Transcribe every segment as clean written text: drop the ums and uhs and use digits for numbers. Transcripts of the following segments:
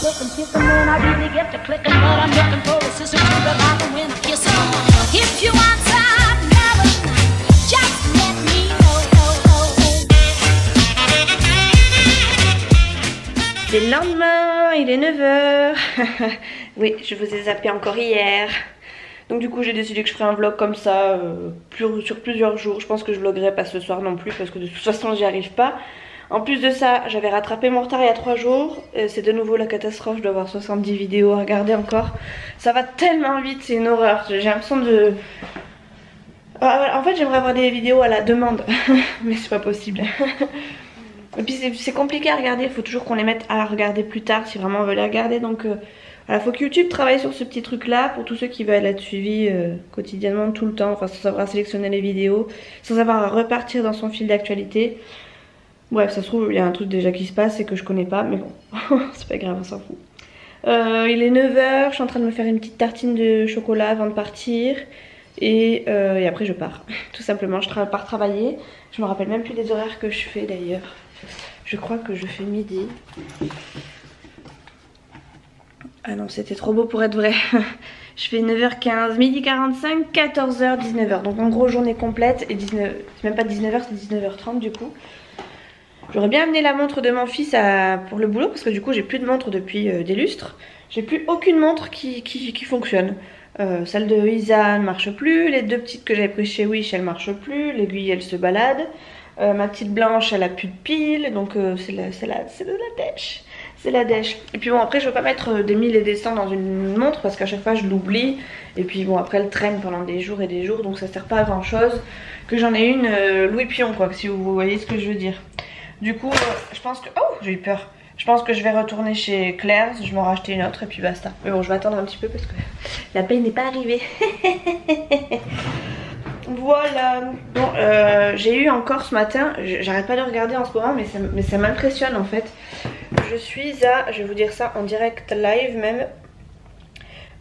looking, kissing when I really get to clicking, but I'm looking for a sister to revive them when I kiss them. If you want some loving, just let me know. C'est le lendemain, il est 9h. Oui, je vous ai zappé encore hier. Donc du coup j'ai décidé que je ferais un vlog comme ça sur plusieurs jours. Je pense que je vloggerai pas ce soir non plus parce que de toute façon j'y arrive pas. En plus de ça, j'avais rattrapé mon retard il y a 3 jours. C'est de nouveau la catastrophe, je dois avoir 70 vidéos à regarder encore. Ça va tellement vite, c'est une horreur. J'ai l'impression de... En fait j'aimerais avoir des vidéos à la demande, mais c'est pas possible. Et puis c'est compliqué à regarder, il faut toujours qu'on les mette à regarder plus tard si vraiment on veut les regarder. Donc voilà, faut que YouTube travaille sur ce petit truc là pour tous ceux qui veulent être suivis quotidiennement tout le temps. Enfin sans savoir sélectionner les vidéos, sans avoir à repartir dans son fil d'actualité. Bref, ça se trouve il y a un truc déjà qui se passe et que je connais pas, mais bon, c'est pas grave, on s'en fout. Il est 9h, je suis en train de me faire une petite tartine de chocolat avant de partir. Et après je pars, tout simplement, je pars travailler. Je me rappelle même plus des horaires que je fais d'ailleurs. Je crois que je fais midi. Ah non, c'était trop beau pour être vrai. Je fais 9h15, midi 45, 14h, 19h. Donc en gros journée complète et 19... c'est même pas 19h, c'est 19h30 du coup. J'aurais bien amené la montre de mon fils pour le boulot parce que du coup j'ai plus de montre depuis des lustres. J'ai plus aucune montre qui fonctionne. Celle de Isa ne marche plus, les deux petites que j'avais prises chez Wish elles marchent plus, l'aiguille elle se balade. Ma petite blanche elle a plus de piles, donc c'est la dèche. C'est la dèche. Et puis bon après je veux pas mettre des 1000 et des 100 dans une montre parce qu'à chaque fois je l'oublie. Et puis bon après elle traîne pendant des jours et des jours donc ça sert pas à grand chose. Que j'en ai une Louis Pion quoi, si vous voyez ce que je veux dire. Du coup je pense que... Oh j'ai eu peur. Je pense que je vais retourner chez Claire's, je m'en racheter une autre et puis basta. Mais bon je vais attendre un petit peu parce que la paye n'est pas arrivée. Voilà. Bon j'ai eu encore ce matin, j'arrête pas de regarder en ce moment mais ça m'impressionne en fait. Je suis à, je vais vous dire ça en direct live même.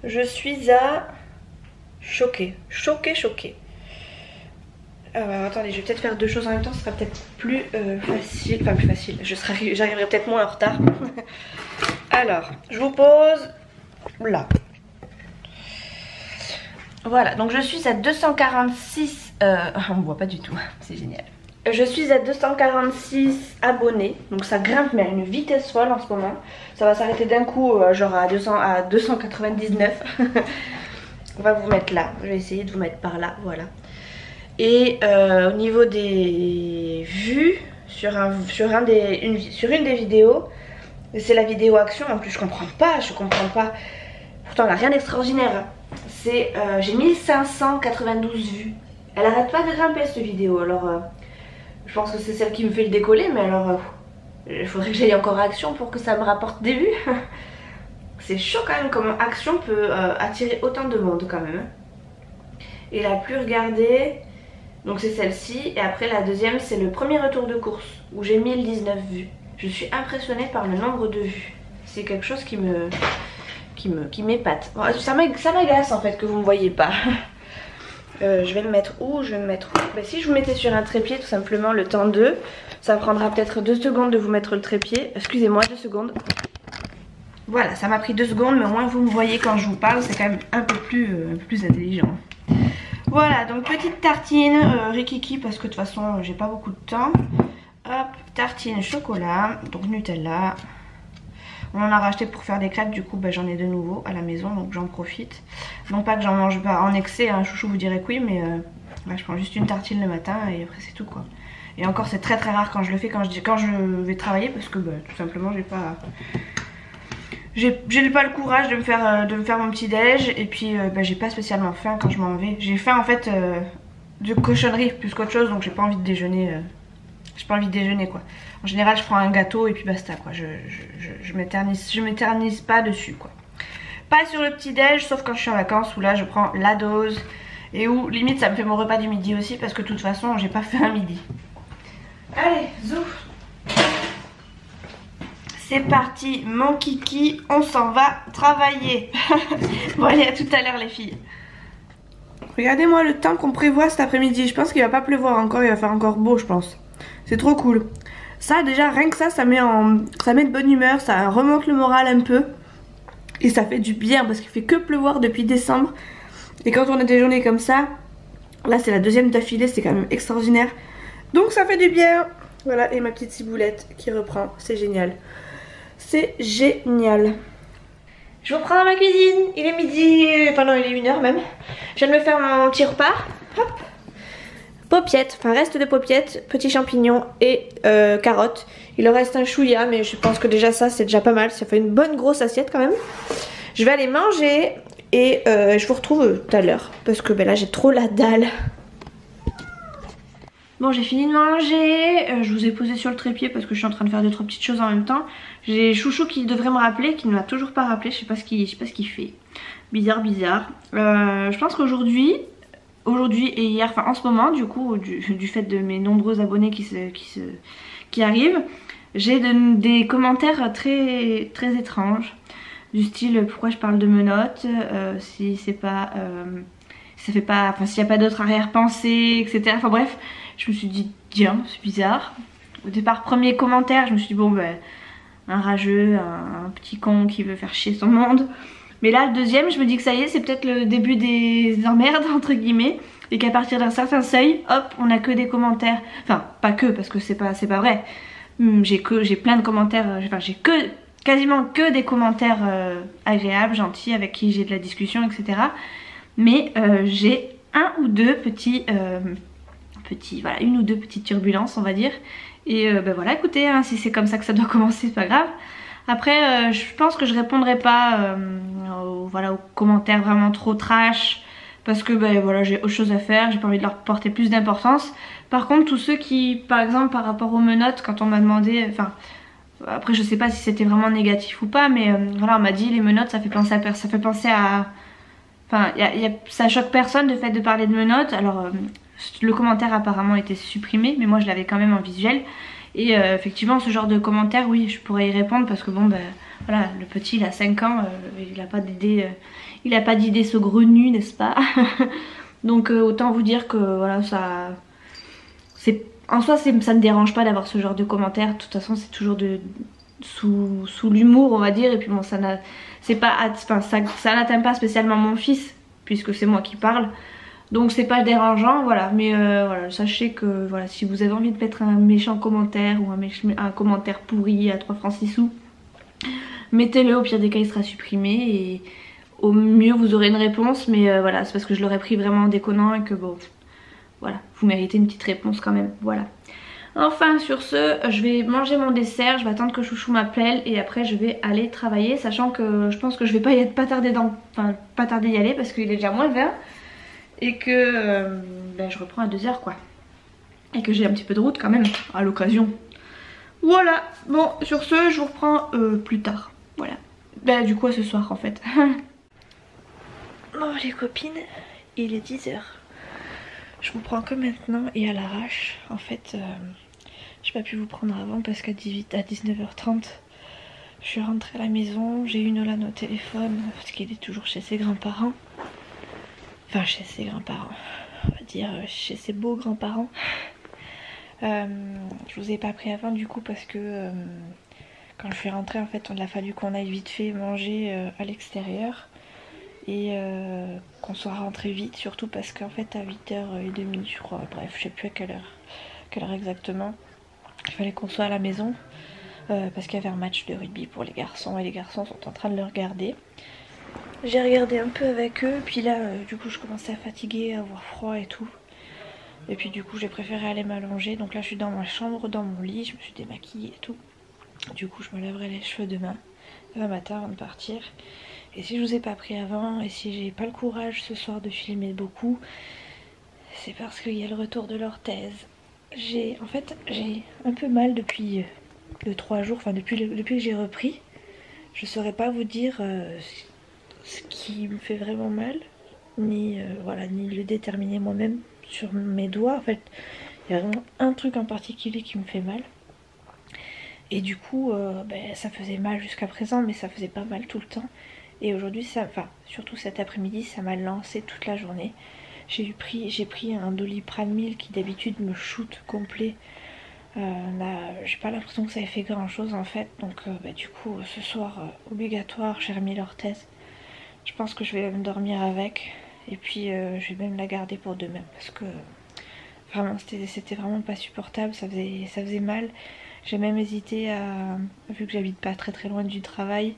Je suis à choquée. Attendez, je vais peut-être faire deux choses en même temps, ce sera peut-être plus facile. Enfin plus facile, j'arriverai peut-être moins en retard. Alors, je vous pose là. Voilà, donc je suis à 246... on me voit pas du tout, c'est génial. Je suis à 246 abonnés, donc ça grimpe mais à une vitesse folle en ce moment. Ça va s'arrêter d'un coup, genre à 299. On va vous mettre là, je vais essayer de vous mettre par là, voilà. Et au niveau des vues, sur une des vidéos, c'est la vidéo action, en plus je comprends pas. Pourtant elle n'a rien d'extraordinaire. C'est j'ai 1592 vues. Elle arrête pas de grimper cette vidéo, alors je pense que c'est celle qui me fait le décoller, mais alors il faudrait que j'aille encore à Action pour que ça me rapporte des vues. C'est chaud quand même comment Action peut attirer autant de monde quand même. Et la plus regardée, donc c'est celle-ci, et après la deuxième c'est le premier retour de course où j'ai 1019 vues. Je suis impressionnée par le nombre de vues. C'est quelque chose qui m'épate. Ça m'agace en fait que vous me voyez pas. Je vais me mettre où? Bah, si je vous mettais sur un trépied tout simplement le temps 2, ça prendra peut-être 2 secondes de vous mettre le trépied. Excusez-moi 2 secondes. Voilà, ça m'a pris 2 secondes, mais au moins vous me voyez quand je vous parle, c'est quand même un peu plus intelligent. Voilà, donc petite tartine rikiki parce que de toute façon j'ai pas beaucoup de temps. Hop, tartine chocolat, donc Nutella. On en a racheté pour faire des crêpes, du coup bah, j'en ai de nouveau à la maison, donc j'en profite. Non pas que j'en mange pas en excès, hein, chouchou vous dirait que oui, mais là, je prends juste une tartine le matin et après c'est tout quoi. Et encore c'est très rare quand je le fais quand je vais travailler parce que bah, tout simplement j'ai pas le courage de me faire mon petit déj et puis bah, j'ai pas spécialement faim quand je m'en vais. J'ai faim en fait de cochonnerie plus qu'autre chose, donc j'ai pas envie de déjeuner. J'ai pas envie de déjeuner quoi. En général je prends un gâteau et puis basta quoi. Je m'éternise pas dessus quoi. Pas sur le petit déj sauf quand je suis en vacances où là je prends la dose. Et où limite ça me fait mon repas du midi aussi parce que de toute façon j'ai pas fait un midi. Allez, zouf. C'est parti mon kiki, on s'en va travailler. Bon allez, à tout à l'heure les filles. Regardez-moi le temps qu'on prévoit cet après-midi. Je pense qu'il va pas pleuvoir encore, il va faire encore beau je pense. C'est trop cool. Ça déjà rien que ça met de bonne humeur, ça remonte le moral un peu. Et ça fait du bien parce qu'il fait que pleuvoir depuis décembre. Et quand on a des journées comme ça, là c'est la deuxième d'affilée, c'est quand même extraordinaire. Donc ça fait du bien. Voilà, et ma petite ciboulette qui reprend, c'est génial. C'est génial. Je reprends dans ma cuisine, il est midi, enfin non il est 1h même. Je viens de me faire mon petit repas. Hop. Paupiettes, enfin reste de paupiettes, petits champignons et carottes. Il en reste un chouïa mais je pense que déjà ça c'est déjà pas mal. Ça fait une bonne grosse assiette quand même. Je vais aller manger et je vous retrouve tout à l'heure parce que ben là j'ai trop la dalle. Bon j'ai fini de manger, je vous ai posé sur le trépied parce que je suis en train de faire 2-3 petites choses en même temps. J'ai Chouchou qui devrait me rappeler, qui ne m'a toujours pas rappelé, je sais pas ce qu'il fait. Bizarre. Je pense qu'aujourd'hui et hier, enfin en ce moment du coup, du fait de mes nombreux abonnés qui arrivent, j'ai des commentaires très étranges. Du style pourquoi je parle de menottes, si c'est pas... ça fait pas, enfin s'il n'y a pas d'autre arrière-pensée, etc. Enfin bref, je me suis dit tiens, c'est bizarre. Au départ, premier commentaire, je me suis dit bon ben un rageux, un petit con qui veut faire chier son monde. Mais là le deuxième, je me dis que ça y est, c'est peut-être le début des emmerdes entre guillemets. Et qu'à partir d'un certain seuil, hop, on a que des commentaires. Enfin, pas que, parce que c'est pas vrai. J'ai plein de commentaires, enfin j'ai quasiment que des commentaires agréables, gentils, avec qui j'ai de la discussion, etc. Mais j'ai voilà, une ou deux petites turbulences on va dire. Et ben voilà, écoutez, hein, si c'est comme ça que ça doit commencer, c'est pas grave. Après je pense que je répondrai pas aux commentaires vraiment trop trash. Parce que ben voilà, j'ai autre chose à faire, j'ai pas envie de leur porter plus d'importance. Par contre tous ceux qui, par exemple par rapport aux menottes, quand on m'a demandé, enfin après je sais pas si c'était vraiment négatif ou pas, mais voilà on m'a dit les menottes ça fait penser à enfin ça choque personne le fait de parler de menottes. Alors le commentaire apparemment était supprimé, mais moi je l'avais quand même en visuel. Et effectivement ce genre de commentaire, oui je pourrais y répondre parce que bon ben voilà, le petit il a 5 ans, il a pas d'idée saugrenue, n'est-ce pas? Donc autant vous dire que voilà, ça c'est en soi ça me dérange pas d'avoir ce genre de commentaires. De toute façon c'est toujours sous l'humour on va dire. Et puis bon ça n'atteint pas spécialement mon fils puisque c'est moi qui parle. Donc c'est pas dérangeant, voilà. Mais voilà, sachez que voilà, si vous avez envie de mettre un méchant commentaire ou un commentaire pourri à 3 francs 6 sous, mettez-le, au pire des cas il sera supprimé et au mieux vous aurez une réponse. Mais voilà, c'est parce que je l'aurais pris vraiment en déconnant et que bon, voilà, vous méritez une petite réponse quand même, voilà. Enfin sur ce, je vais manger mon dessert, je vais attendre que Chouchou m'appelle et après je vais aller travailler, sachant que je pense que je vais pas tarder d'y aller parce qu'il est déjà moins 20 et que ben, je reprends à 2h quoi. Et que j'ai un petit peu de route quand même à l'occasion. Voilà, bon sur ce je vous reprends plus tard, voilà. Ben du coup à ce soir en fait. Bon les copines, il est 10h. Je vous prends que maintenant et à l'arrache. En fait, j'ai pas pu vous prendre avant parce qu'à 19h30, je suis rentrée à la maison. J'ai eu Nolan au téléphone parce qu'il est toujours chez ses grands-parents. Enfin, chez ses grands-parents. On va dire chez ses beaux grands-parents. Je vous ai pas pris avant du coup parce que quand je suis rentrée, en fait, il a fallu qu'on aille vite fait manger à l'extérieur. Et qu'on soit rentré vite, surtout parce qu'en fait à 8h30 je crois, bref je sais plus à quelle heure exactement, il fallait qu'on soit à la maison parce qu'il y avait un match de rugby pour les garçons et les garçons sont en train de le regarder. J'ai regardé un peu avec eux, puis là du coup je commençais à fatiguer, à avoir froid et tout. Et puis du coup j'ai préféré aller m'allonger, donc là je suis dans ma chambre, dans mon lit, je me suis démaquillée et tout. Du coup je me laverai les cheveux demain matin avant de partir. Et si je vous ai pas pris avant, et si j'ai pas le courage ce soir de filmer beaucoup, c'est parce qu'il y a le retour de l'orthèse. En fait, j'ai un peu mal depuis 3 jours, enfin depuis que j'ai repris. Je saurais pas vous dire ce qui me fait vraiment mal, ni le déterminer moi-même sur mes doigts. En fait, il y a vraiment un truc en particulier qui me fait mal. Et du coup, ça faisait mal jusqu'à présent, mais ça faisait pas mal tout le temps. Et aujourd'hui, surtout cet après-midi, ça m'a lancé toute la journée. J'ai pris un Doliprane 1000 qui d'habitude me shoot complet J'ai pas l'impression que ça ait fait grand chose en fait, donc du coup ce soir obligatoire, j'ai remis l'orthèse. Je pense que je vais me dormir avec et puis je vais même la garder pour demain parce que vraiment c'était vraiment pas supportable, ça faisait mal. J'ai même hésité à, vu que j'habite pas très loin du travail,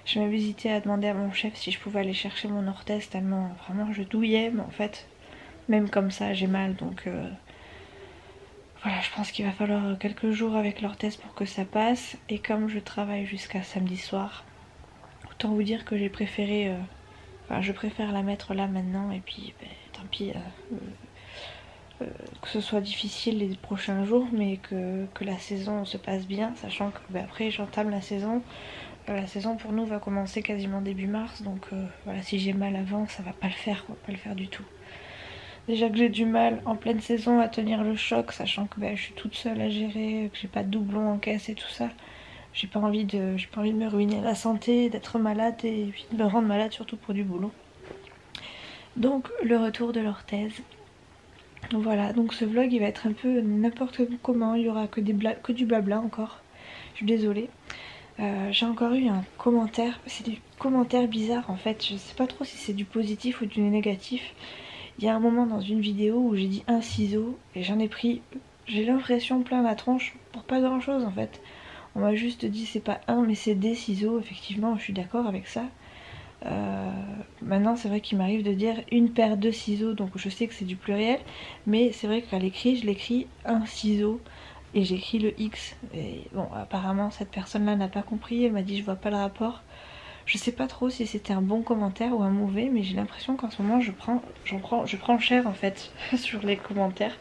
j'ai même hésité à demander à mon chef si je pouvais aller chercher mon orthèse tellement vraiment je douillais, mais en fait même comme ça j'ai mal, donc voilà, je pense qu'il va falloir quelques jours avec l'orthèse pour que ça passe. Et comme je travaille jusqu'à samedi soir, autant vous dire que j'ai préféré... Enfin, je préfère la mettre là maintenant. Et puis, tant pis, que ce soit difficile les prochains jours, mais que la saison se passe bien. Sachant que après, j'entame la saison. La saison pour nous va commencer quasiment début mars. Donc voilà, si j'ai mal avant, ça va pas le faire, quoi, pas le faire du tout. Déjà que j'ai du mal en pleine saison à tenir le choc, sachant que je suis toute seule à gérer, que j'ai pas de doublon en caisse et tout ça. J'ai pas envie de me ruiner la santé, d'être malade et puis de me rendre malade surtout pour du boulot. Donc le retour de l'orthèse. Voilà, donc ce vlog il va être un peu n'importe comment, il y aura que du blabla encore. Je suis désolée. J'ai encore eu un commentaire, c'est des commentaires bizarres en fait, je sais pas trop si c'est du positif ou du négatif. Il y a un moment dans une vidéo où j'ai dit un ciseau et j'en ai pris, j'ai l'impression plein la tronche pour pas grand chose en fait. On m'a juste dit c'est pas un mais c'est des ciseaux, effectivement je suis d'accord avec ça. Maintenant c'est vrai qu'il m'arrive de dire une paire de ciseaux, donc je sais que c'est du pluriel, mais c'est vrai qu'à l'écrit je l'écris un ciseau et j'écris le X. Et bon apparemment cette personne là n'a pas compris, elle m'a dit je vois pas le rapport. Je sais pas trop si c'était un bon commentaire ou un mauvais, mais j'ai l'impression qu'en ce moment je prends cher en fait sur les commentaires.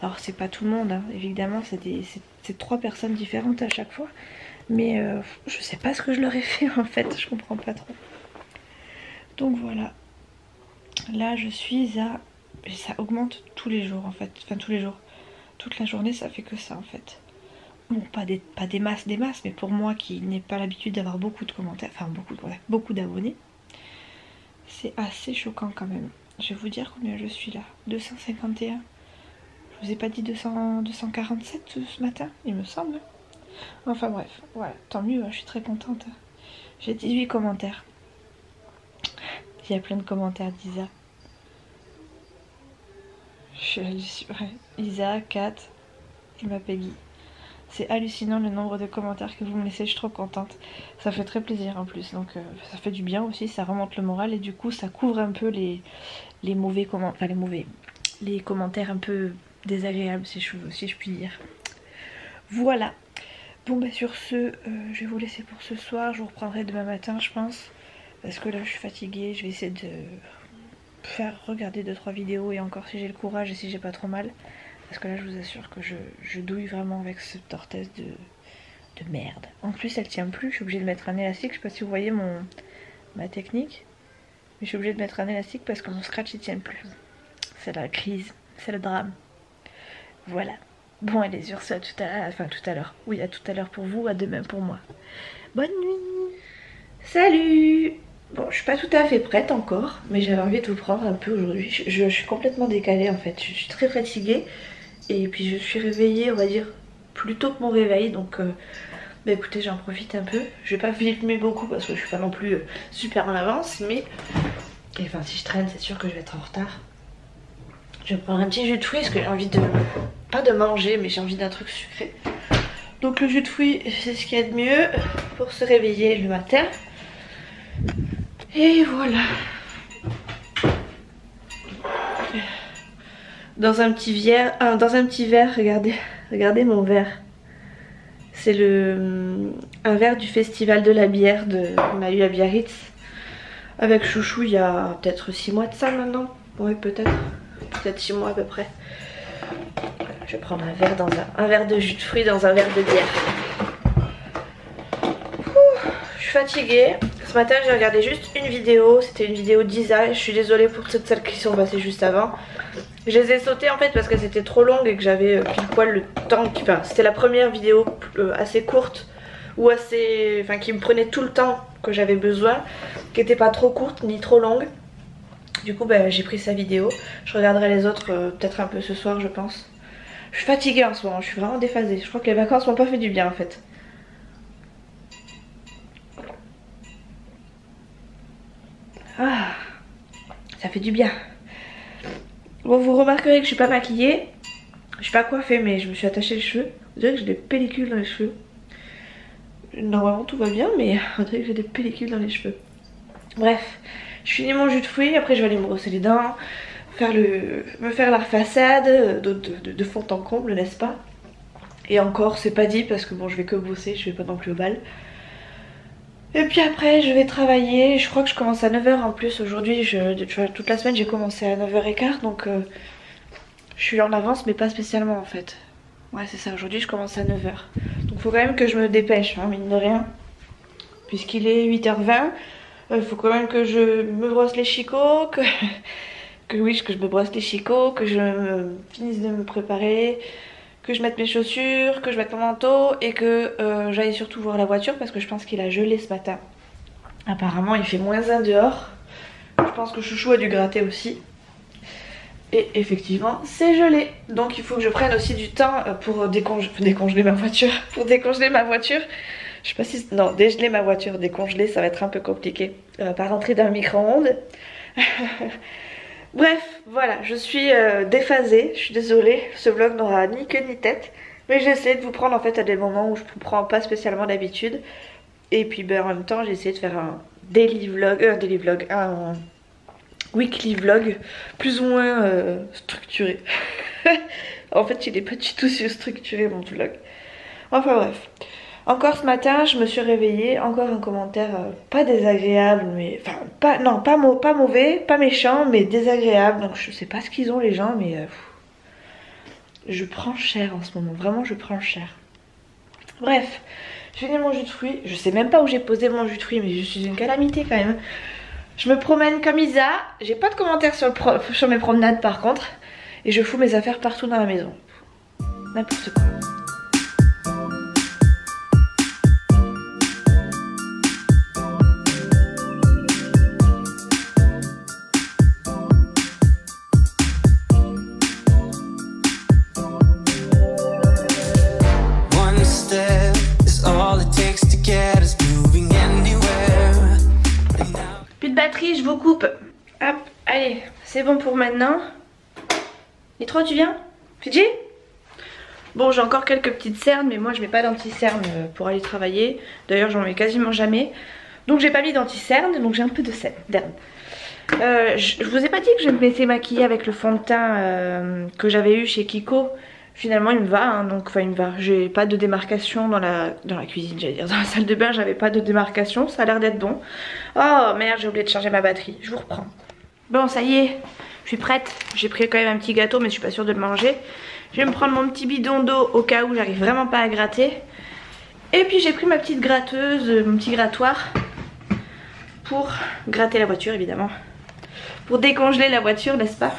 Alors c'est pas tout le monde, hein. Évidemment c'est 3 personnes différentes à chaque fois, mais je sais pas ce que je leur ai fait en fait, je comprends pas trop. Donc voilà, là je suis à... ça augmente tous les jours en fait, enfin tous les jours, toute la journée ça fait que ça en fait. Bon, pas des masses, mais pour moi qui n'ai pas l'habitude d'avoir beaucoup de commentaires, enfin beaucoup d'abonnés, c'est assez choquant quand même. Je vais vous dire combien je suis là. 251. Je vous ai pas dit 247 ce matin, il me semble. Enfin bref, voilà, tant mieux, je suis très contente. J'ai 18 commentaires. Il y a plein de commentaires d'Isa. Ouais, Isa, Kat et ma Peggy. C'est hallucinant le nombre de commentaires que vous me laissez, je suis trop contente. Ça fait très plaisir en plus, donc ça fait du bien aussi, ça remonte le moral et du coup ça couvre un peu les mauvais commentaires, enfin les commentaires un peu désagréables si je puis dire. Voilà. Bon sur ce, je vais vous laisser pour ce soir, je vous reprendrai demain matin je pense. Parce que là je suis fatiguée, je vais essayer de regarder 2-3 vidéos et encore si j'ai le courage et si j'ai pas trop mal. Parce que là je vous assure que je douille vraiment avec cette orthèse de merde. En plus elle tient plus, je suis obligée de mettre un élastique. Je sais pas si vous voyez ma technique. Mais je suis obligée de mettre un élastique parce que mon scratch il tient plus. C'est la crise, c'est le drame. Voilà. Bon allez sur ça tout à l'heure. Oui à tout à l'heure pour vous, à demain pour moi. Bonne nuit. Salut. Bon, je suis pas tout à fait prête encore, mais j'avais envie de vous prendre un peu aujourd'hui. Je suis complètement décalée en fait, je suis très fatiguée. Et puis je suis réveillée, on va dire, plus tôt que mon réveil. Donc écoutez, j'en profite un peu. Je vais pas filmer beaucoup parce que je suis pas non plus super en avance. Mais enfin si je traîne, c'est sûr que je vais être en retard. Je vais prendre un petit jus de fruits parce que j'ai envie de... pas de manger, mais j'ai envie d'un truc sucré. Donc le jus de fruits, c'est ce qu'il y a de mieux pour se réveiller le matin. Et voilà. Dans un petit verre, regardez mon verre. C'est un verre du festival de la bière qu'on a eu à Biarritz avec Chouchou il y a peut-être 6 mois de ça maintenant. Oui peut-être 6 mois à peu près. Voilà, je vais prendre un verre de jus de fruits dans un verre de bière. Je suis fatiguée. Ce matin j'ai regardé juste une vidéo, c'était une vidéo d'Isa. Je suis désolée pour toutes celles qui sont passées juste avant. Je les ai sautées en fait parce que c'était trop longue et que j'avais pile poil le temps. Enfin, c'était la première vidéo assez courte ou assez, enfin qui me prenait tout le temps que j'avais besoin, qui n'était pas trop courte ni trop longue. Du coup j'ai pris sa vidéo. Je regarderai les autres peut-être un peu ce soir je pense. Je suis fatiguée en ce moment, je suis vraiment déphasée. Je crois que les vacances m'ont pas fait du bien en fait. Ah, ça fait du bien. Bon, vous remarquerez que je suis pas maquillée. Je suis pas coiffée, mais je me suis attachée les cheveux. Vous dirait que j'ai des pellicules dans les cheveux. Normalement tout va bien, mais on dirait que j'ai des pellicules dans les cheveux. Bref, je finis mon jus de fruits, après je vais aller me brosser les dents, me faire la façade de fond en comble, n'est-ce pas? Et encore, c'est pas dit parce que bon, je vais que bosser, je vais pas non plus au bal. Et puis après, je vais travailler. Je crois que je commence à 9 h en plus. Aujourd'hui, toute la semaine, j'ai commencé à 9 h 15, donc je suis en avance, mais pas spécialement en fait. Ouais, c'est ça, aujourd'hui, je commence à 9 h. Donc faut quand même que je me dépêche, hein, mine de rien. Puisqu'il est 8 h 20, il faut quand même que je me brosse les chicots, que je me brosse les chicots, que je finisse de me préparer, que je mette mes chaussures, que je mette mon manteau et que j'aille surtout voir la voiture parce que je pense qu'il a gelé ce matin. Apparemment il fait -1 dehors. Je pense que Chouchou a dû gratter aussi. Et effectivement c'est gelé. Donc il faut que je prenne aussi du temps pour décongeler ma voiture. Pour décongeler ma voiture. Je sais pas si... Non, dégeler ma voiture, décongeler ça va être un peu compliqué. Pas rentrer dans le micro-ondes. Bref, voilà, je suis déphasée, je suis désolée, ce vlog n'aura ni queue ni tête. Mais j'essaie de vous prendre en fait à des moments où je vous prends pas spécialement d'habitude. Et puis ben, en même temps j'ai essayé de faire un un weekly vlog plus ou moins structuré. En fait il est pas du tout structuré mon vlog. Enfin bref. Encore ce matin, je me suis réveillée, encore un commentaire pas désagréable, mais enfin pas mauvais, pas méchant, mais désagréable. Donc je sais pas ce qu'ils ont les gens, mais je prends cher en ce moment, vraiment je prends cher. Bref, j'ai fini mon jus de fruits, je sais même pas où j'ai posé mon jus de fruits, mais je suis une calamité quand même. Je me promène comme Isa, j'ai pas de commentaires sur mes promenades par contre, et je fous mes affaires partout dans la maison. N'importe quoi. Je vous coupe. Hop, allez, c'est bon pour maintenant. Nitro, tu viens? Fidji? Bon, j'ai encore quelques petites cernes, mais moi je mets pas d'anti-cernes pour aller travailler. D'ailleurs, j'en mets quasiment jamais. Donc j'ai pas mis d'anti-cernes, donc j'ai un peu de cernes. Je vous ai pas dit que je me mettais maquillée avec le fond de teint que j'avais eu chez Kiko. Finalement il me va, hein, donc enfin il me va. J'ai pas de démarcation dans la cuisine, j'allais dire. Dans la salle de bain j'avais pas de démarcation, ça a l'air d'être bon. Oh merde, j'ai oublié de charger ma batterie, je vous reprends. Bon ça y est, je suis prête. J'ai pris quand même un petit gâteau mais je suis pas sûre de le manger. Je vais me prendre mon petit bidon d'eau au cas où j'arrive vraiment pas à gratter. Et puis j'ai pris ma petite gratteuse, mon petit grattoir pour gratter la voiture évidemment. Pour décongeler la voiture, n'est-ce pas?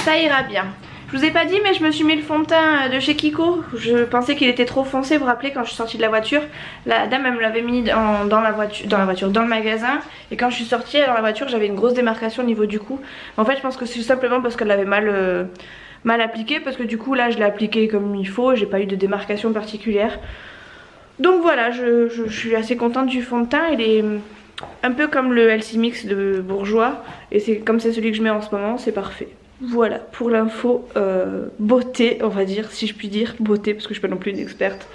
Ça ira bien. Je vous ai pas dit mais je me suis mis le fond de teint de chez Kiko. Je pensais qu'il était trop foncé, vous vous rappelez quand je suis sortie de la voiture. La dame elle me l'avait mis dans le magasin. Et quand je suis sortie dans la voiture j'avais une grosse démarcation au niveau du cou. En fait je pense que c'est simplement parce qu'elle l'avait mal appliqué. Parce que du coup là je l'ai appliqué comme il faut. J'ai pas eu de démarcation particulière. Donc voilà, je suis assez contente du fond de teint. Il est un peu comme le LC Mix de Bourjois. Et c'est comme c'est celui que je mets en ce moment, c'est parfait. Voilà pour l'info beauté, on va dire, si je puis dire beauté, parce que je suis pas non plus une experte.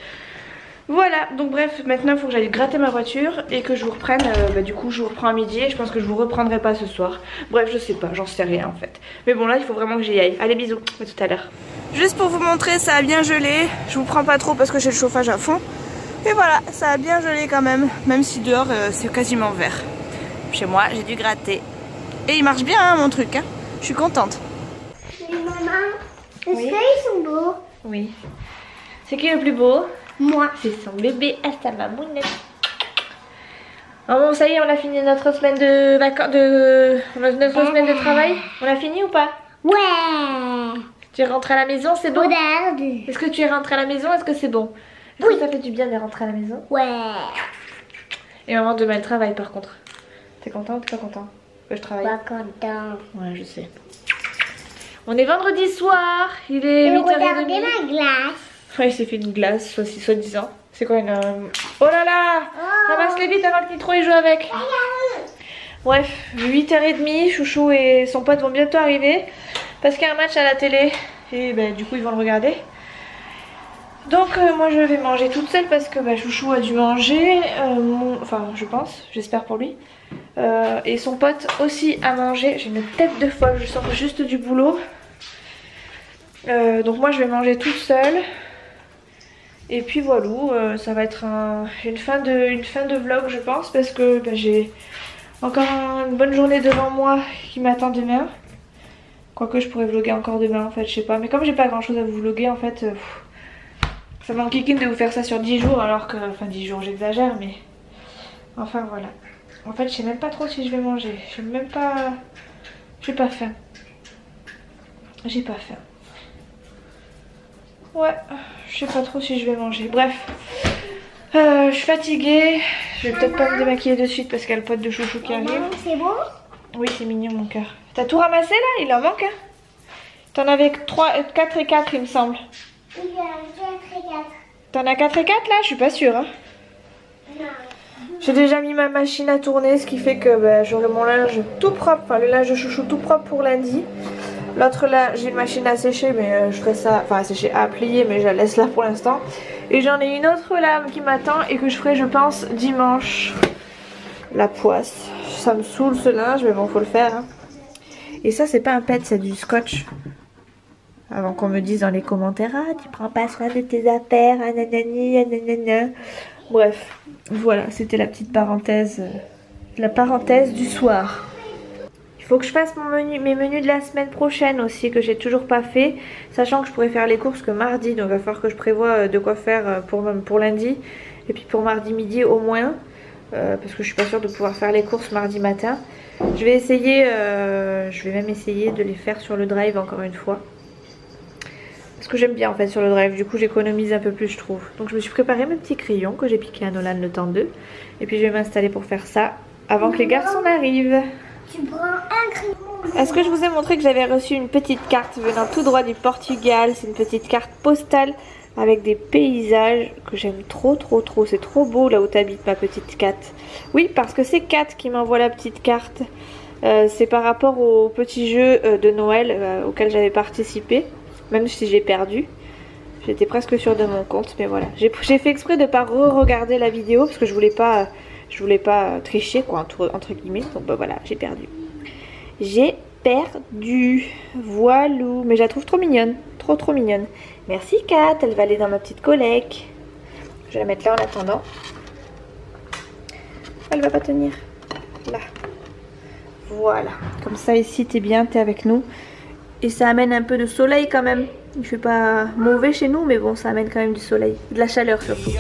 Voilà, donc bref, maintenant il faut que j'aille gratter ma voiture et que je vous reprenne, du coup je vous reprends à midi et je pense que je vous reprendrai pas ce soir. Bref, je sais pas, j'en sais rien en fait. Mais bon là il faut vraiment que j'y aille. Allez bisous, à tout à l'heure. Juste pour vous montrer, ça a bien gelé. Je vous prends pas trop parce que j'ai le chauffage à fond. Et voilà, ça a bien gelé quand même, même si dehors c'est quasiment vert. Chez moi j'ai dû gratter. Et il marche bien hein, mon truc, hein. Je suis contente. Maman, est-ce Oui. qu'ils sont beaux? Oui. C'est qui le plus beau? Moi. C'est son bébé à sa mamounette. Oh bon, ça y est, on a fini notre semaine de vacances, notre semaine de travail. On a fini ou pas? Ouais. Tu es rentrée à la maison, c'est bon? Regarde. Est-ce que tu es rentrée à la maison? Est-ce que c'est bon? Est-ce que ça fait du bien de rentrer à la maison? Ouais. Et maman, demain elle travaille par contre. T'es content ou t'es pas content que je travaille? Pas content. Ouais, je sais. On est vendredi soir, il est Et 8h30. regardez ma glace. Ouais, il s'est fait une glace, soi-disant. C'est quoi une... Oh là là, ramasse-les vite avant que Nitro y joue avec. Bref, 8h30, Chouchou et son pote vont bientôt arriver. Parce qu'il y a un match à la télé. Et ben, du coup, ils vont le regarder. Donc moi je vais manger toute seule parce que Chouchou a dû manger, enfin je pense, j'espère pour lui. Et son pote aussi a mangé, j'ai une tête de folle, je sors juste du boulot. Donc moi je vais manger toute seule. Et puis voilà, ça va être une fin de vlog je pense parce que j'ai encore une bonne journée devant moi qui m'attend demain. Quoique je pourrais vlogger encore demain en fait, je sais pas. Mais comme j'ai pas grand chose à vous vlogger en fait... ça m'enquiquine de vous faire ça sur 10 jours alors que... Enfin 10 jours j'exagère mais... Enfin voilà. En fait je sais même pas trop si je vais manger. Je sais même pas... J'ai pas faim. J'ai pas faim. Ouais, je sais pas trop si je vais manger. Bref. Je suis fatiguée. Je vais peut-être pas me démaquiller de suite parce qu'il y a le pote de Chouchou qui arrive. C'est bon? Oui c'est mignon mon cœur. T'as tout ramassé là? Il en manque hein? T'en avais 4 et 4 il me semble. Il y a 4 et 4. T'en as 4 et 4 là? Je suis pas sûre hein. Non. J'ai déjà mis ma machine à tourner, ce qui fait que j'aurai mon linge tout propre, enfin le linge de Chouchou tout propre pour lundi. L'autre là, j'ai une machine à sécher, mais je ferai ça, enfin à sécher, à plier, mais je la laisse là pour l'instant. Et j'en ai une autre là qui m'attend et que je ferai je pense dimanche. La poisse. Ça me saoule ce linge, mais bon faut le faire. Hein. Et ça c'est pas un pet, c'est du scotch. Avant qu'on me dise dans les commentaires, ah tu prends pas soin de tes affaires, ah nanani, ah nanana. Bref, voilà, c'était la petite parenthèse, la parenthèse du soir. Il faut que je fasse mes menus de la semaine prochaine aussi, que j'ai toujours pas fait. Sachant que je pourrais faire les courses que mardi, donc il va falloir que je prévoie de quoi faire pour lundi. Et puis pour mardi midi au moins, parce que je suis pas sûre de pouvoir faire les courses mardi matin. Je vais essayer, je vais même essayer de les faire sur le drive encore une fois. Parce que j'aime bien en fait sur le drive, du coup j'économise un peu plus je trouve. Donc je me suis préparé mes petits crayons que j'ai piqué à Nolan le temps 2. Et puis je vais m'installer pour faire ça avant que les garçons n'arrivent. Tu prends un crayon. Est-ce que je vous ai montré que j'avais reçu une petite carte venant tout droit du Portugal? C'est une petite carte postale avec des paysages que j'aime trop. C'est trop beau là où t'habites ma petite Kat. Oui parce que c'est Kat qui m'envoie la petite carte. C'est par rapport au petit jeu de Noël auquel j'avais participé. Même si j'ai perdu. J'étais presque sûre de mon compte. Mais voilà. J'ai fait exprès de ne pas re-regarder la vidéo. Parce que je voulais pas tricher quoi entre guillemets. Donc bah voilà j'ai perdu. J'ai perdu. Voilou. Mais je la trouve trop mignonne. Trop mignonne. Merci Kat. Elle va aller dans ma petite collecte. Je vais la mettre là en attendant. Elle va pas tenir. Là. Voilà. Comme ça ici t'es bien. T'es avec nous. Et ça amène un peu de soleil quand même. Il fait pas mauvais chez nous, mais bon, ça amène quand même du soleil. De la chaleur surtout.